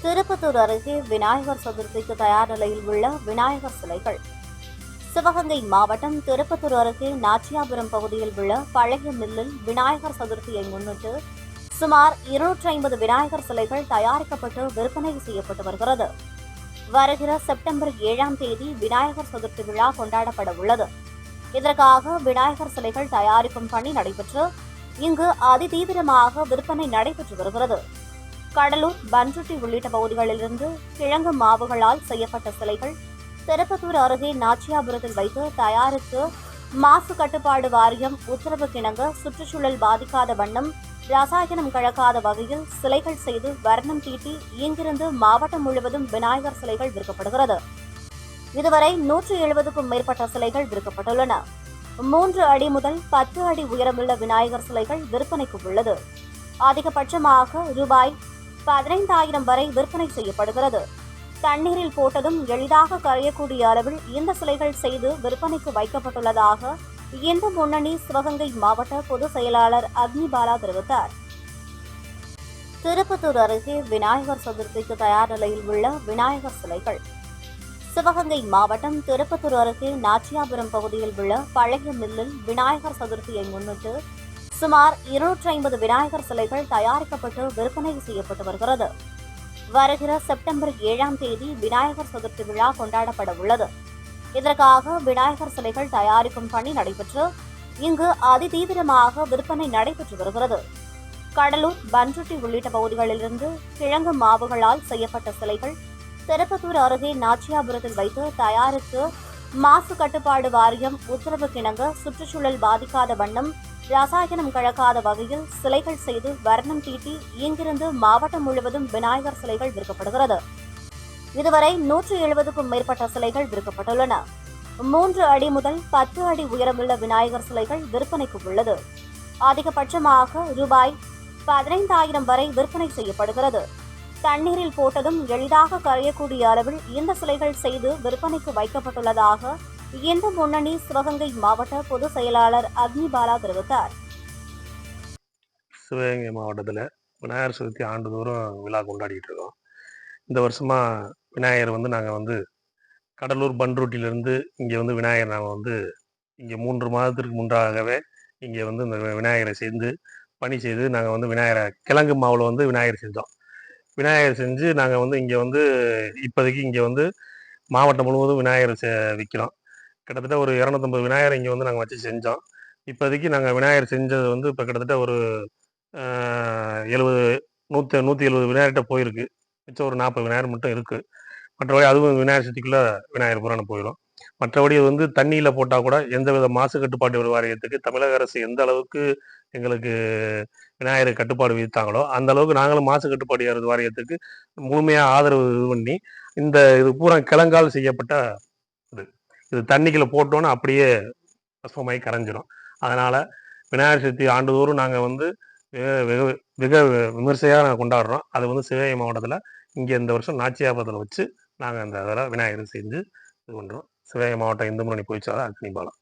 திருப்பத்தூர் அருகே விநாயகர் சதுர்த்திக்கு தயார் நிலையில் உள்ள விநாயகர் சிலைகள். சிவகங்கை மாவட்டம் திருப்பத்தூர் அருகே நாச்சியாபுரம் பகுதியில் உள்ள பழைய மில்லில் விநாயகர் சதுர்த்தியை முன்னிட்டு சுமார் 250 விநாயகர் சிலைகள் தயாரிக்கப்பட்டு விற்பனை செய்யப்பட்டு வருகிறது. வருகிற செப்டம்பர் 7ஆம் தேதி விநாயகர் சதுர்த்தி விழா கொண்டாடப்பட உள்ளது. இதற்காக விநாயகர் சிலைகள் தயாரிக்கும் பணி நடைபெற்று இங்கு அதிதீவிரமாக விற்பனை நடைபெற்று வருகிறது. கடலூர், பன்ருட்டி உள்ளிட்ட பகுதிகளிலிருந்து கிழங்கு மாவுகளால் செய்யப்பட்ட சிலைகள் திருப்பத்தூர் அருகே நாச்சியாபுரத்தில் வைத்து தயாரித்து மாசு கட்டுப்பாடு வாரியம் உத்தரவுக்கிணங்க சுற்றுச்சூழல் பாதிக்காத வண்ணம் ரசாயனம் கலக்காத வகையில் சிலைகள் செய்து வர்ணம் தீட்டி இங்கிருந்து மாவட்டம் முழுவதும் விநாயகர் சிலைகள் விற்கப்படுகிறது. இதுவரை 170க்கும் மேற்பட்ட சிலைகள் விற்கப்பட்டுள்ளன. 3 அடி முதல் 10 அடி உயரமுள்ள விநாயகர் சிலைகள் விற்பனைக்கு உள்ளது. அதிகபட்சமாக ரூபாய் 15,000 வரை விற்பனை செய்யப்படுகிறது. தண்ணீரில் போட்டதும் எளிதாக கரையக்கூடிய அளவில் இந்த சிலைகள் செய்து விற்பனைக்கு வைக்கப்பட்டுள்ளதாக இந்து முன்னணி சிவகங்கை மாவட்ட பொதுச் செயலாளர் அக்னிபாலா தெரிவித்தார். திருப்பத்தூர் அருகே விநாயகர் சதுர்த்திக்கு தயார் நிலையில் உள்ள விநாயகர் சிலைகள். சிவகங்கை மாவட்டம் திருப்பத்தூர் அருகே நாச்சியாபுரம் பகுதியில் உள்ள பழைய மில்லில் விநாயகர் சதுர்த்தியை முன்னிட்டு சுமார் 250 விநாயகர் சிலைகள் தயாரிக்கப்பட்டு விற்பனை செய்யப்பட்டு வருகிறது. வருகிற செப்டம்பர் 7ஆம் தேதி விநாயகர் சதுர்த்தி விழா கொண்டாடப்பட உள்ளது. இதற்காக விநாயகர் சிலைகள் தயாரிக்கும் பணி நடைபெற்று இங்கு அதிதீவிரமாக விற்பனை நடைபெற்று வருகிறது. கடலூர், பன்ருட்டி உள்ளிட்ட பகுதிகளிலிருந்து கிழங்கு மாவுகளால் செய்யப்பட்ட சிலைகள் திருப்பத்தூர் அருகே நாச்சியாபுரத்தில் வைத்து தயாரித்து மாசு கட்டுப்பாடு வாரியம் உத்தரவுக்கிணங்க சுற்றுச்சூழல் பாதிக்காத வண்ணம் ரசாயனம் கலக்காத வகையில் சிலைகள் செய்து வர்ணம் தீட்டி இங்கிருந்து மாவட்டம் முழுவதும் விநாயகர் சிலைகள் விற்கப்படுகிறது. இதுவரை 170க்கும் மேற்பட்ட சிலைகள் விற்கப்பட்டுள்ளன. 3 அடி முதல் 10 அடி உயரமுள்ள விநாயகர் சிலைகள் விற்பனைக்கு உள்ளது. அதிகபட்சமாக ரூபாய் 15,000 வரை விற்பனை செய்யப்படுகிறது. தண்ணீரில் போட்டதும் எளிதாக கரையக்கூடிய அளவில் இந்த சிலைகள் செய்து விற்பனைக்கு வைக்கப்பட்டுள்ளதாக இந்து முன்னணி சிவகங்கை மாவட்ட பொதுச் செயலாளர் அக்னிபாலா தெரிவித்தார். சிவகங்கை மாவட்டத்தில் விநாயகர் சதுர்த்தி ஆண்டுதோறும் விழா கொண்டாடிட்டு இருக்கோம். இந்த வருஷமா விநாயகர் நாங்கள் கடலூர், பன்ருட்டியிலிருந்து இங்கே விநாயகர் நாங்கள் இங்கே 3 மாதத்திற்கு முன்பாகவே இங்கே இந்த விநாயகரை செய்து பணி செய்து நாங்கள் விநாயகரை கிழங்கு மாவில் விநாயகர் செஞ்சோம். விநாயகர் செஞ்சு நாங்கள் இங்கே இப்போதைக்கு இங்கே மாவட்டம் முழுவதும் விநாயகர் விற்கிறோம். கிட்டத்தட்ட ஒரு 250 விநாயகர் இங்கே நாங்கள் வச்சு செஞ்சோம். இப்போதைக்கு நாங்கள் விநாயகர் செஞ்சது இப்போ கிட்டத்தட்ட ஒரு 170 விநாயகர்கிட்ட போயிருக்கு. மிச்சம் ஒரு 40 விநாயகர் மட்டும் இருக்குது. மற்றபடி அதுவும் விநாயகர் சதுர்த்திக்குள்ளே விநாயகர் புராணம் போயிடும். மற்றபடி தண்ணியில் போட்டால் கூட எந்தவித மாசு கட்டுப்பாட்டு வாரியத்துக்கு தமிழக அரசு எந்த அளவுக்கு எங்களுக்கு விநாயகர் கட்டுப்பாடு விதித்தாங்களோ அந்த அளவுக்கு நாங்களும் மாசு கட்டுப்பாடு வாரியத்துக்கு முழுமையாக ஆதரவு இது பண்ணி இது பூரா கிழங்கால் செய்யப்பட்ட இது தண்ணிக்குள்ள போட்டோன்னு அப்படியே பசுமையாகி கரைஞ்சிரும். அதனால் விநாயகர் சதுர்த்தி ஆண்டுதோறும் நாங்கள் மிக விமர்சையாக கொண்டாடுறோம். அது சிவகங்கை மாவட்டத்தில் இங்கே இந்த வருஷம் நாச்சியாபுரத்தில் வச்சு நாங்கள் அந்த விநாயகர் செஞ்சு இது பண்ணுறோம். சிவகங்கை மாவட்டம் இந்து முன்னணி பொதுச் செயலாளர் அக்னிபாலா.